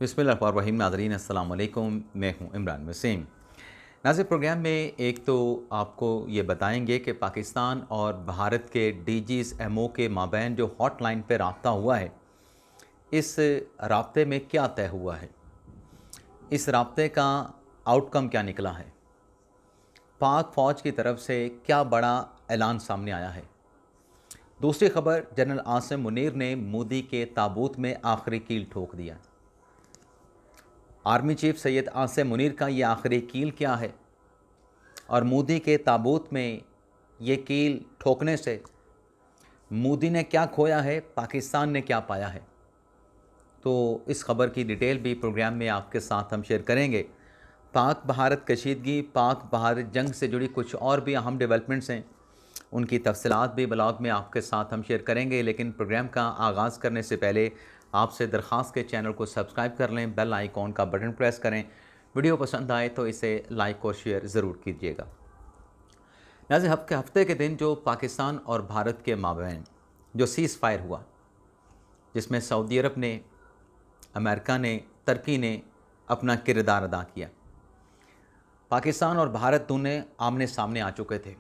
बिस्मिल्लाहिर्रहमानिर्रहीम। नाज़रीन अस्सलाम वालेकुम, मैं हूं इमरान वसीम। नाज़रीन, प्रोग्राम में एक तो आपको ये बताएंगे कि पाकिस्तान और भारत के डीजीज़ एमओ के माबैन जो हॉटलाइन पे राब्ता हुआ है, इस राब्ते में क्या तय हुआ है, इस राब्ते का आउटकम क्या निकला है, पाक फ़ौज की तरफ से क्या बड़ा ऐलान सामने आया है। दूसरी खबर, जनरल आसिम मुनीर ने मोदी के ताबूत में आखिरी कील ठोक दिया। आर्मी चीफ सैयद आसिम मुनीर का ये आखिरी कील क्या है और मोदी के ताबूत में ये कील ठोकने से मोदी ने क्या खोया है, पाकिस्तान ने क्या पाया है, तो इस खबर की डिटेल भी प्रोग्राम में आपके साथ हम शेयर करेंगे। पाक भारत कशीदगी, पाक भारत जंग से जुड़ी कुछ और भी अहम डेवलपमेंट्स हैं, उनकी तफसीलात भी ब्लॉग में आपके साथ हम शेयर करेंगे। लेकिन प्रोग्राम का आगाज़ करने से पहले आपसे दरख्वास्त के चैनल को सब्सक्राइब कर लें, बेल आइकॉन का बटन प्रेस करें। वीडियो पसंद आए तो इसे लाइक और शेयर ज़रूर कीजिएगा। नाज़रीन, हफ्ते के दिन जो पाकिस्तान और भारत के माबैन जो सीज़ फायर हुआ, जिसमें सऊदी अरब ने, अमेरिका ने, तुर्की ने अपना किरदार अदा किया। पाकिस्तान और भारत दोनों आमने सामने आ चुके थे,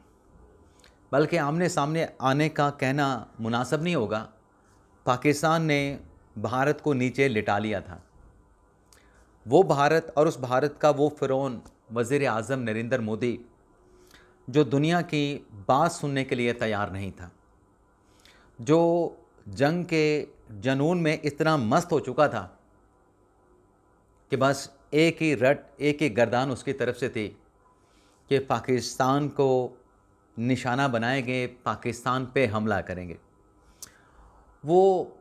बल्कि आमने सामने आने का कहना मुनासिब नहीं होगा। पाकिस्तान ने भारत को नीचे लिटा लिया था। वो भारत और उस भारत का वो फ़िरौन वज़ीर आज़म नरेंद्र मोदी, जो दुनिया की बात सुनने के लिए तैयार नहीं था, जो जंग के जनून में इतना मस्त हो चुका था कि बस एक ही रट, एक ही गर्दान उसकी तरफ से थी कि पाकिस्तान को निशाना बनाएंगे, पाकिस्तान पे हमला करेंगे। वो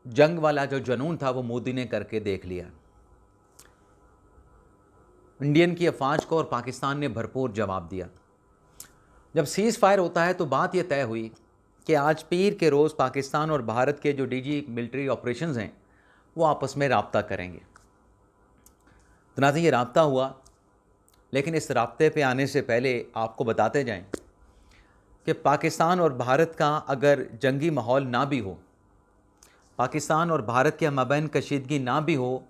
जंग वाला जो जनून था वो मोदी ने करके देख लिया। इंडियन की अफवाज को और पाकिस्तान ने भरपूर जवाब दिया। जब सीज़ फायर होता है तो बात यह तय हुई कि आज पीर के रोज़ पाकिस्तान और भारत के जो डीजी मिलिट्री ऑपरेशंस हैं वो आपस में राब्ता करेंगे। तो नाज़रीन, ये राब्ता हुआ, लेकिन इस राब्ते पे आने से पहले आपको बताते जाएं कि पाकिस्तान और भारत का अगर जंगी माहौल ना भी हो, पाकिस्तान और भारत के माबैन कशीदगी ना भी हो,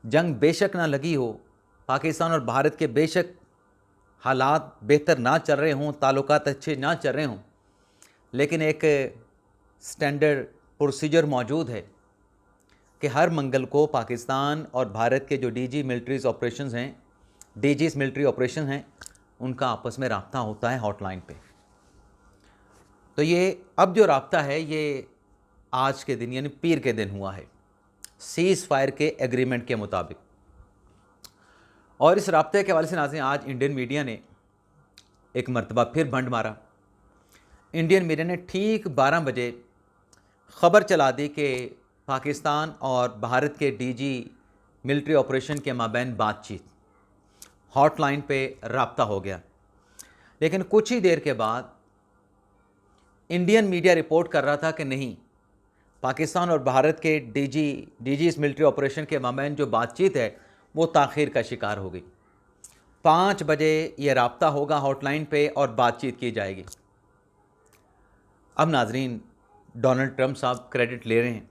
जंग बेशक ना लगी हो, पाकिस्तान और भारत के बेशक हालात बेहतर ना चल रहे हों, ताल्लुकात अच्छे ना चल रहे हों, लेकिन एक स्टैंडर्ड प्रोसीजर मौजूद है कि हर मंगल को पाकिस्तान और भारत के जो डीजीज़ मिलिट्री ऑपरेशन हैं, उनका आपस में राब्ता होता है हॉटलाइन पे। तो ये अब जो राब्ता है ये आज के दिन यानी पीर के दिन हुआ है, सीज़ फायर के एग्रीमेंट के मुताबिक। और इस राब्ते के हवाले से नाज़रीन, आज इंडियन मीडिया ने एक मरतबा फिर भंड मारा। इंडियन मीडिया ने ठीक 12 बजे ख़बर चला दी कि पाकिस्तान और भारत के डीजी मिलिट्री ऑपरेशन के माबैन बातचीत, हॉटलाइन पे राब्ता हो गया। लेकिन कुछ ही देर के बाद इंडियन मीडिया रिपोर्ट कर रहा था कि नहीं, पाकिस्तान और भारत के डीजीज़ मिलिट्री ऑपरेशन के माबैन जो बातचीत है वो ताख़ीर का शिकार हो गई। 5 बजे ये राब्ता होगा हॉटलाइन पे और बातचीत की जाएगी। अब नाजरीन, डोनाल्ड ट्रंप साहब क्रेडिट ले रहे हैं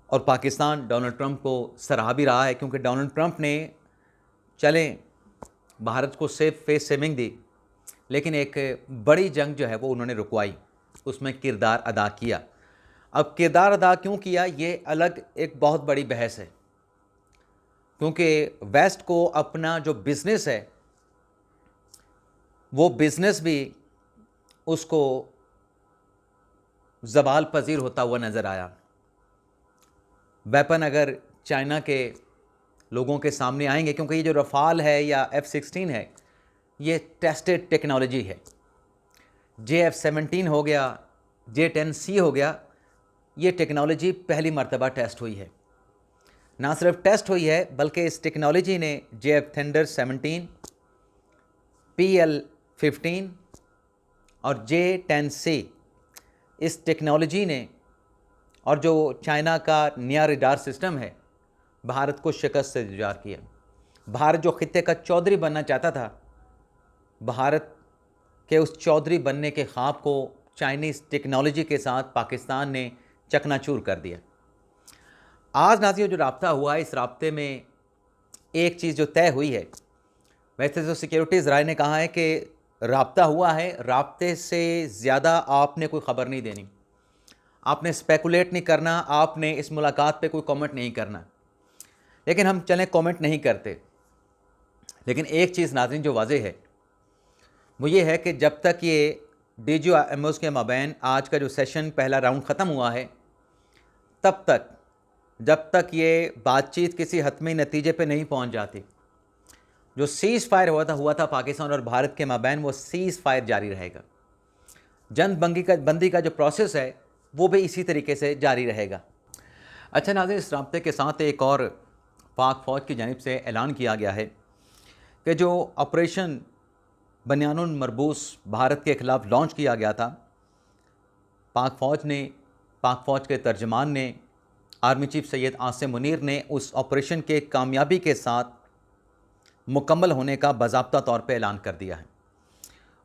और पाकिस्तान डोनाल्ड ट्रंप को सराहा भी रहा है, क्योंकि डोनाल्ड ट्रंप ने चलें भारत को सेफ फेस सेविंग दी, लेकिन एक बड़ी जंग जो है वो उन्होंने रुकवाई, उसमें किरदार अदा किया। अब किरदार अदा क्यों किया, ये अलग एक बहुत बड़ी बहस है, क्योंकि वेस्ट को अपना जो बिज़नेस है वो बिज़नेस भी उसको ज़वाल पजीर होता हुआ नज़र आया। वेपन अगर चाइना के लोगों के सामने आएंगे, क्योंकि ये जो रफ़ाल है या F-16 है ये टेस्टेड टेक्नोलॉजी है। JF-17 हो गया, J-10C हो गया, ये टेक्नोलॉजी पहली मर्तबा टेस्ट हुई है। ना सिर्फ टेस्ट हुई है बल्कि इस टेक्नोलॉजी ने JF थंडर 17, PL-15 और J-10C, इस टेक्नोलॉजी ने और जो चाइना का नया रडार सिस्टम है, भारत को शिकस्त से जुजार किया। भारत जो खित्ते का चौधरी बनना चाहता था, भारत के उस चौधरी बनने के ख्वाब को चाइनीज़ टेक्नोलॉजी के साथ पाकिस्तान ने चकनाचूर कर दिया। आज नाज़रीन जो रब्ता हुआ है, इस रब्ते में एक चीज़ जो तय हुई है, वैसे तो सिक्योरिटीज़ राय ने कहा है कि रब्ता हुआ है, रब्ते से ज़्यादा आपने कोई ख़बर नहीं देनी, आपने स्पेकुलेट नहीं करना, आपने इस मुलाकात पे कोई कमेंट नहीं करना। लेकिन हम चलें कमेंट नहीं करते, लेकिन एक चीज़ नाज़रीन जो वाज़ेह है वो ये है कि जब तक ये डीजी और एमओज़ के माबैन आज का जो सेशन पहला राउंड ख़त्म हुआ है, तब तक जब तक ये बातचीत किसी हतमी नतीजे पे नहीं पहुंच जाती, जो सीज़ फायर हुआ था पाकिस्तान और भारत के माबैन, वो सीज़ फायर जारी रहेगा। जंग बंदी का जो प्रोसेस है वो भी इसी तरीके से जारी रहेगा। अच्छा नाज़रीन, इस राब्ते के साथ एक और पाक फ़ौज की जानिब से ऐलान किया गया है कि जो ऑपरेशन बनियानुल मरबूस भारत के ख़िलाफ़ लॉन्च किया गया था, पाक फ़ौज के तर्जमान ने, आर्मी चीफ सैयद आसिम मुनीर ने उस ऑपरेशन के कामयाबी के साथ मुकम्मल होने का बाज़ाब्ता तौर पे ऐलान कर दिया है।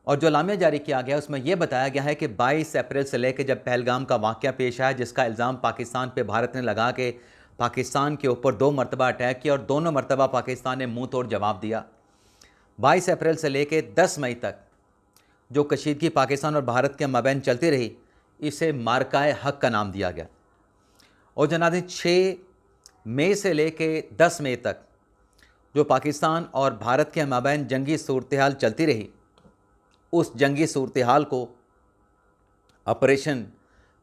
और जो एलामिया जारी किया गया उसमें यह बताया गया है कि 22 अप्रैल से लेकर जब पहलगाम का वाक़या पेश आया, जिसका इल्ज़ाम पाकिस्तान पे भारत ने लगा के पाकिस्तान के ऊपर 2 मरतबा अटैक किया और दोनों मरतबा पाकिस्तान ने मुँह तोड़ जवाब दिया। 22 अप्रैल से लेकर 10 मई तक जो कशीदगी पाकिस्तान और भारत के माबैन चलती रही, इसे मार्काए हक़ का नाम दिया गया। और जनाब 6 मई से लेकर 10 मई तक जो पाकिस्तान और भारत के माबैन जंगी सूरत हाल चलती रही, उस जंगी सूरत हाल को ऑपरेशन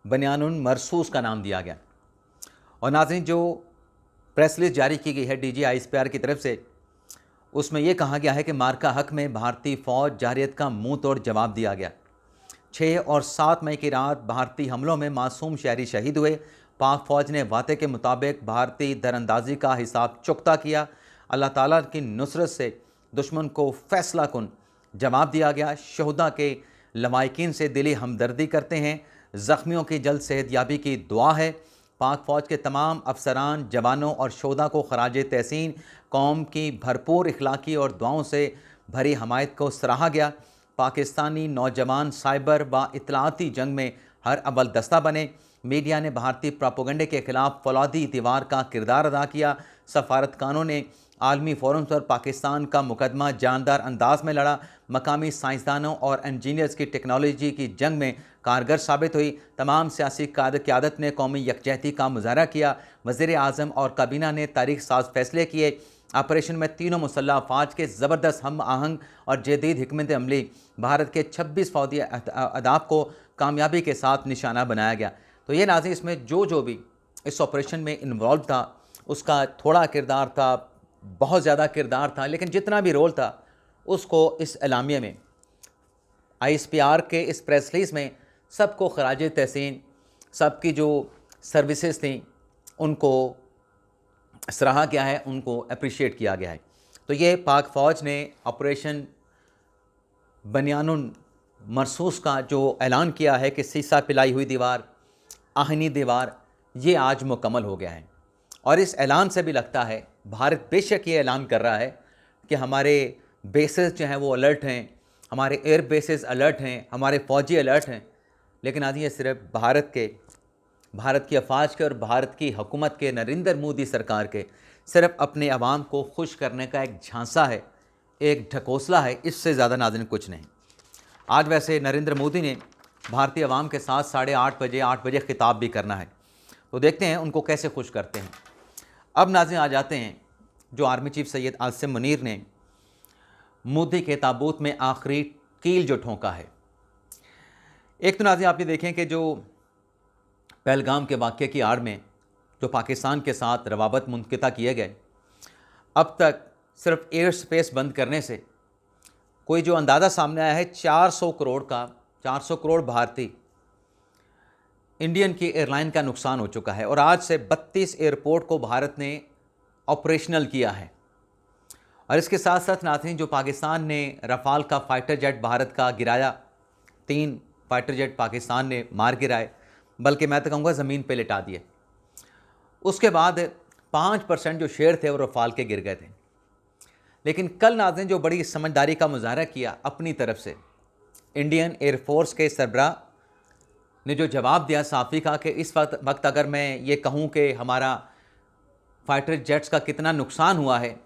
बनियानुल मरसूस का नाम दिया गया। और नाज़रीन जो प्रेस रिलीज़ जारी की गई है DGISPR की तरफ से, उसमें यह कहा गया है कि मार्का हक़ में भारतीय फ़ौज जारियत का मुँह तोड़ जवाब दिया गया। 6 और 7 मई की रात भारतीय हमलों में मासूम शहरी शहीद हुए। पाक फ़ौज ने वादे के मुताबिक भारतीय दरअंदाजी का हिसाब चुकता किया। अल्लाह ताला की नुसरत से दुश्मन को फैसला कुन जवाब दिया गया। शहदा के लवाकिन से दिली हमदर्दी करते हैं, ज़ख्मियों की जल्द सेहतयाबी की दुआ है। पाक फ़ौज के तमाम अफसरान, जवानों और शहदा को खराज तहसीन, कौम की भरपूर इखलाकी और दुआओं से भरी हमायत को सराहा गया। पाकिस्तानी नौजवान साइबर व इतलाती जंग में हर अव्वल दस्ता बने। मीडिया ने भारतीय प्रोपेगेंडे के ख़िलाफ़ फौलादी दीवार का किरदार अदा किया। सफारतखानों ने आलमी फोरम पर पाकिस्तान का मुकदमा जानदार अंदाज में लड़ा। मकामी साइंसदानों और इंजीनियर्स की टेक्नोलॉजी की जंग में कारगर साबित हुई। तमाम सियासी क़यादत ने कौमी यकजहती का मुजाहरा किया। वज़ीर आज़म और काबीना ने तारीख साज फैसले किए। ऑपरेशन में तीनों मुसल्लह अफवाज के ज़बरदस्त हम आहंग और जदीद हिकमत अमली भारत के 26 फौजी अहदाफ को कामयाबी के साथ निशाना बनाया गया। तो ये नाज़रीन, इसमें जो भी इस ऑपरेशन में इन्वॉल्व था, उसका थोड़ा किरदार था, बहुत ज़्यादा किरदार था, लेकिन जितना भी रोल था उसको इस एलामिया में, ISPR के इस प्रेस रिलीज़ में सबको खराज तहसीन, सबकी जो सर्विसेज थी उनको सराहा गया है, उनको अप्रिशिएट किया गया है। तो ये पाक फ़ौज ने ऑपरेशन बनियानुल मरसूस का जो ऐलान किया है कि सीसा पिलाई हुई दीवार, आहनी दीवार, ये आज मुकम्मल हो गया है। और इस ऐलान से भी लगता है भारत बेशक ये ऐलान कर रहा है कि हमारे बेसेस जो हैं वो अलर्ट हैं, हमारे एयर बेसेस अलर्ट हैं, हमारे फ़ौजी अलर्ट हैं, लेकिन आज ये सिर्फ भारत की अफवाज के और भारत की हुकूमत के, नरेंद्र मोदी सरकार के, सिर्फ अपने अवाम को खुश करने का एक झांसा है, एक ढकोसला है, इससे ज़्यादा नाज़रीन कुछ नहीं। आज वैसे नरेंद्र मोदी ने भारतीय अवाम के साथ 8:30 बजे खिताब भी करना है, तो देखते हैं उनको कैसे खुश करते हैं। अब नाज़रीन आ जाते हैं जो आर्मी चीफ सैयद आसिम मुनीर ने मोदी के ताबूत में आखिरी कील जो ठोंका है। एक तो नाज़रीन आप ये देखें कि जो पहलगाम के वाक़ये की आड़ में जो पाकिस्तान के साथ रवाबत मुनक़िता किए गए, अब तक सिर्फ एयर स्पेस बंद करने से कोई जो अंदाज़ा सामने आया है 400 करोड़ भारतीय इंडियन की एयरलाइन का नुकसान हो चुका है। और आज से 32 एयरपोर्ट को भारत ने ऑपरेशनल किया है। और इसके साथ साथ नाज़रीन जो पाकिस्तान ने रफ़ाल का फ़ाइटर जेट भारत का गिराया, 3 फ़ाइटर जेट पाकिस्तान ने मार गिराए, बल्कि मैं तो कहूँगा ज़मीन पे लिटा दिए। उसके बाद 5% जो शेयर थे वो रफ़ाल के गिर गए थे। लेकिन कल नाज़रीन जो बड़ी समझदारी का मुजाहरा किया अपनी तरफ से, इंडियन एयरफोर्स के सरबराह ने जो जवाब दिया साफ़ी का कि इस वक्त अगर मैं ये कहूँ कि हमारा फाइटर जेट्स का कितना नुकसान हुआ है,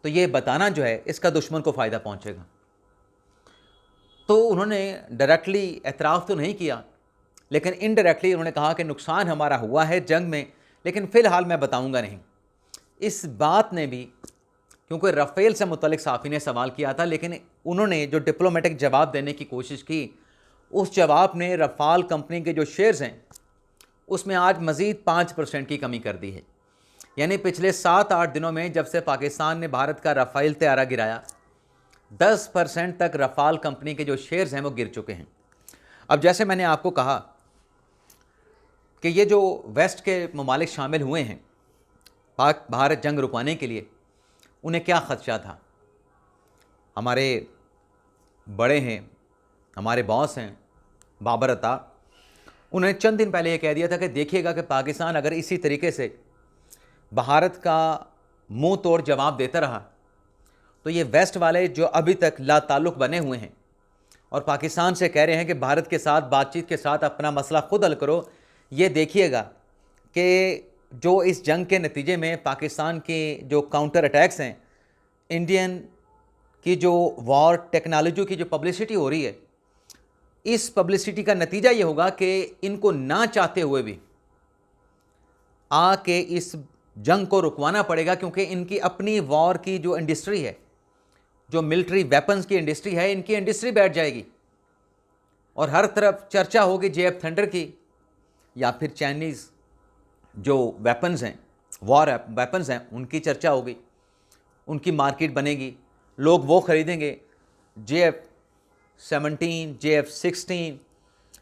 तो ये बताना जो है इसका दुश्मन को फ़ायदा पहुंचेगा। तो उन्होंने डायरेक्टली एतराफ़ तो नहीं किया, लेकिन इनडायरेक्टली उन्होंने कहा कि नुकसान हमारा हुआ है जंग में, लेकिन फ़िलहाल मैं बताऊंगा नहीं। इस बात ने भी, क्योंकि राफेल से मुतल्लिक साफ़ी ने सवाल किया था, लेकिन उन्होंने जो डिप्लोमेटिक जवाब देने की कोशिश की, उस जवाब ने रफ़ाल कंपनी के जो शेयर्स हैं उसमें आज मज़ीद 5% की कमी कर दी है। यानी पिछले 7-8 दिनों में जब से पाकिस्तान ने भारत का राफ़ेल तैयारा गिराया, 10% तक रफ़ाल कंपनी के जो शेयर्स हैं वो गिर चुके हैं। अब जैसे मैंने आपको कहा कि ये जो वेस्ट के ममालिक शामिल हुए हैं पाक भारत जंग रुकवाने के लिए, उन्हें क्या ख़दशा था। हमारे बड़े हैं, हमारे बॉस हैं बाबर अता, उन्होंने चंद दिन पहले ये कह दिया था कि देखिएगा कि पाकिस्तान अगर इसी तरीके से भारत का मुंह तोड़ जवाब देता रहा तो ये वेस्ट वाले जो अभी तक लाताल्लुक़ बने हुए हैं और पाकिस्तान से कह रहे हैं कि भारत के साथ बातचीत के साथ अपना मसला ख़ुद हल करो, ये देखिएगा कि जो इस जंग के नतीजे में पाकिस्तान के जो काउंटर अटैक्स हैं, इंडियन की जो वॉर टेक्नोलॉजी की जो पब्लिसिटी हो रही है, इस पब्लिसिटी का नतीजा ये होगा कि इनको ना चाहते हुए भी आके इस जंग को रुकवाना पड़ेगा, क्योंकि इनकी अपनी वॉर की जो इंडस्ट्री है, जो मिलिट्री वेपन्स की इंडस्ट्री है, इनकी इंडस्ट्री बैठ जाएगी और हर तरफ चर्चा होगी JF थंडर की या फिर चाइनीज़ जो वेपन्स हैं, वॉर वेपन्स हैं, उनकी चर्चा होगी, उनकी मार्केट बनेगी, लोग वो ख़रीदेंगे। JF-17, JF-16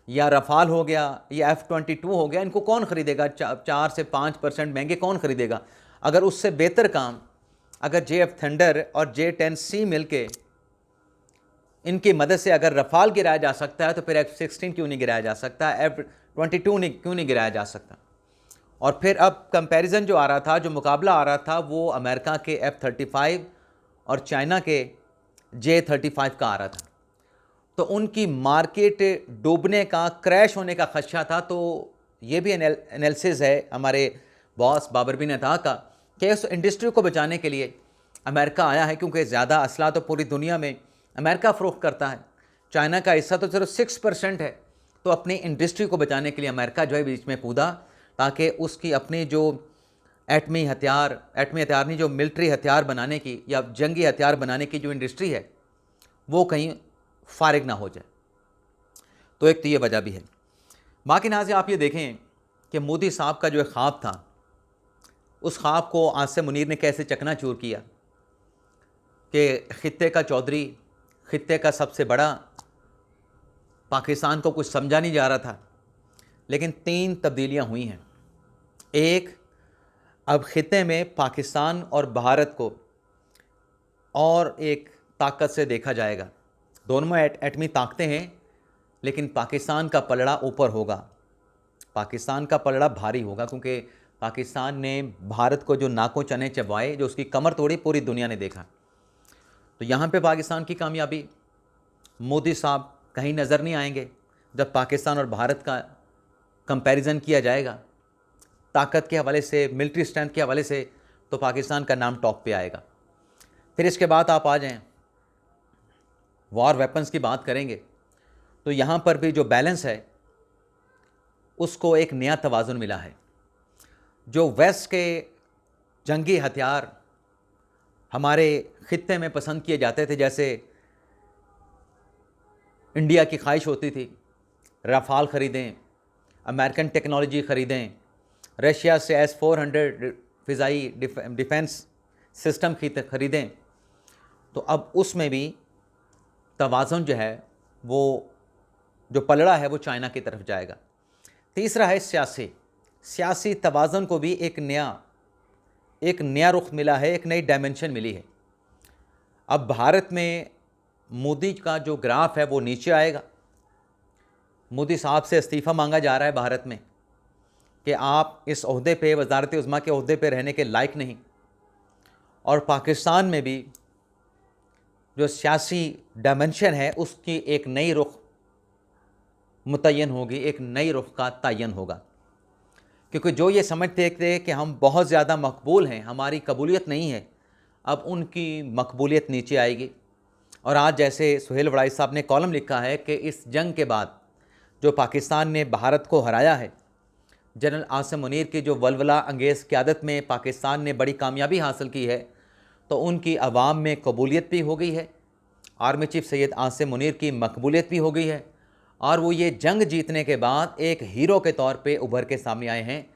या रफ़ाल हो गया या F-22 हो गया, इनको कौन ख़रीदेगा? 4 से 5% महंगे कौन ख़रीदेगा? अगर उससे बेहतर काम अगर JF थंडर और J-10C मिलके इनकी मदद से अगर रफ़ाल गिराया जा सकता है, तो फिर F-16 क्यों नहीं गिराया जा सकता? F-22 क्यों नहीं गिराया जा सकता? और फिर अब कंपैरिजन जो आ रहा था, जो मुकाबला आ रहा था, वो अमेरिका के F-35 और चाइना के J-35 का आ रहा था। तो उनकी मार्केट डूबने का, क्रैश होने का खदशा था। तो ये भी एनालिसिस है हमारे बॉस बाबर बिन अता का कि उस इंडस्ट्री को बचाने के लिए अमेरिका आया है, क्योंकि ज़्यादा असला तो पूरी दुनिया में अमेरिका फ़रोख्त करता है, चाइना का हिस्सा तो सिर्फ 6% है। तो अपनी इंडस्ट्री को बचाने के लिए अमेरिका जो है बीच में कूदा, ताकि उसकी अपनी जो एटमी हथियार नहीं, जो मिलिट्री हथियार बनाने की या जंगी हथियार बनाने की जो इंडस्ट्री है, वो कहीं फारिग ना हो जाए। तो एक तो ये वजह भी है। बाकी नाज़रीन, आप ये देखें कि मोदी साहब का जो ख्वाब था, उस ख्वाब को आसिम मुनीर ने कैसे चकनाचूर किया कि खित्ते का चौधरी, खित्ते का सबसे बड़ा, पाकिस्तान को कुछ समझा नहीं जा रहा था। लेकिन 3 तब्दीलियां हुई हैं। एक, अब खित्ते में पाकिस्तान और भारत को और एक ताकत से देखा जाएगा। दोनों एटमी ताकतें हैं, लेकिन पाकिस्तान का पलड़ा ऊपर होगा, पाकिस्तान का पलड़ा भारी होगा, क्योंकि पाकिस्तान ने भारत को जो नाकों चने चबाए, जो उसकी कमर तोड़ी, पूरी दुनिया ने देखा। तो यहाँ पे पाकिस्तान की कामयाबी, मोदी साहब कहीं नज़र नहीं आएंगे। जब पाकिस्तान और भारत का कंपैरिजन किया जाएगा ताकत के हवाले से, मिलिट्री स्ट्रेंथ के हवाले से, तो पाकिस्तान का नाम टॉप पे आएगा। फिर इसके बाद आप आ जाएं, वॉर वेपन्स की बात करेंगे, तो यहाँ पर भी जो बैलेंस है उसको एक नया तवाज़ुन मिला है। जो वेस्ट के जंगी हथियार हमारे खित्ते में पसंद किए जाते थे, जैसे इंडिया की ख्वाहिश होती थी रफ़ाल ख़रीदें, अमेरिकन टेक्नोलॉजी ख़रीदें, रशिया से S-400 फ़िज़ाई डिफेंस सिस्टम ख़रीदें, तो अब उसमें भी तवाज़ुन जो है, वो जो पलड़ा है वो चाइना की तरफ जाएगा। तीसरा है सियासी तवाज़ुन को भी एक नया रुख मिला है, एक नई डायमेंशन मिली है। अब भारत में मोदी का जो ग्राफ है वो नीचे आएगा। मोदी साहब से इस्तीफ़ा मांगा जा रहा है भारत में कि आप इस ओहदे पे, वज़ारत उज़्मा के ओहदे पे रहने के लायक नहीं। और पाकिस्तान में भी जो सियासी डायमेंशन है उसकी एक नई रुख मुतय्यन होगी, एक नई रुख का तयन होगा। क्योंकि जो ये समझते थे कि हम बहुत ज़्यादा मकबूल हैं, हमारी कबूलियत नहीं है, अब उनकी मकबूलियत नीचे आएगी। और आज जैसे सुहेल वड़ाई साहब ने कॉलम लिखा है कि इस जंग के बाद जो पाकिस्तान ने भारत को हराया है, जनरल आसिम मुनीर की जो वलवला अंगेज़ क़यादत में पाकिस्तान ने बड़ी कामयाबी हासिल की है, तो उनकी आवाम में कबूलियत भी हो गई है, आर्मी चीफ सैयद आसिम मुनीर की मकबूलियत भी हो गई है, और वो ये जंग जीतने के बाद एक हीरो के तौर पे उभर के सामने आए हैं।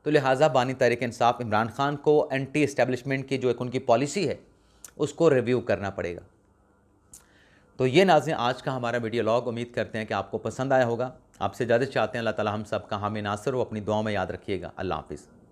तो लिहाजा बानी तहरीक इंसाफ इमरान खान को एंटी इस्टेब्लिशमेंट की जो एक उनकी पॉलिसी है उसको रिव्यू करना पड़ेगा। तो ये नाज़रीन आज का हमारा वीडियो लॉग, उम्मीद करते हैं कि आपको पसंद आया होगा। आपसे ज़्यादा चाहते हैं अल्लाह ताला हम सब का हामी नासिर हो, अपनी दुआ में याद रखिएगा। अल्लाह हाफ़िज़।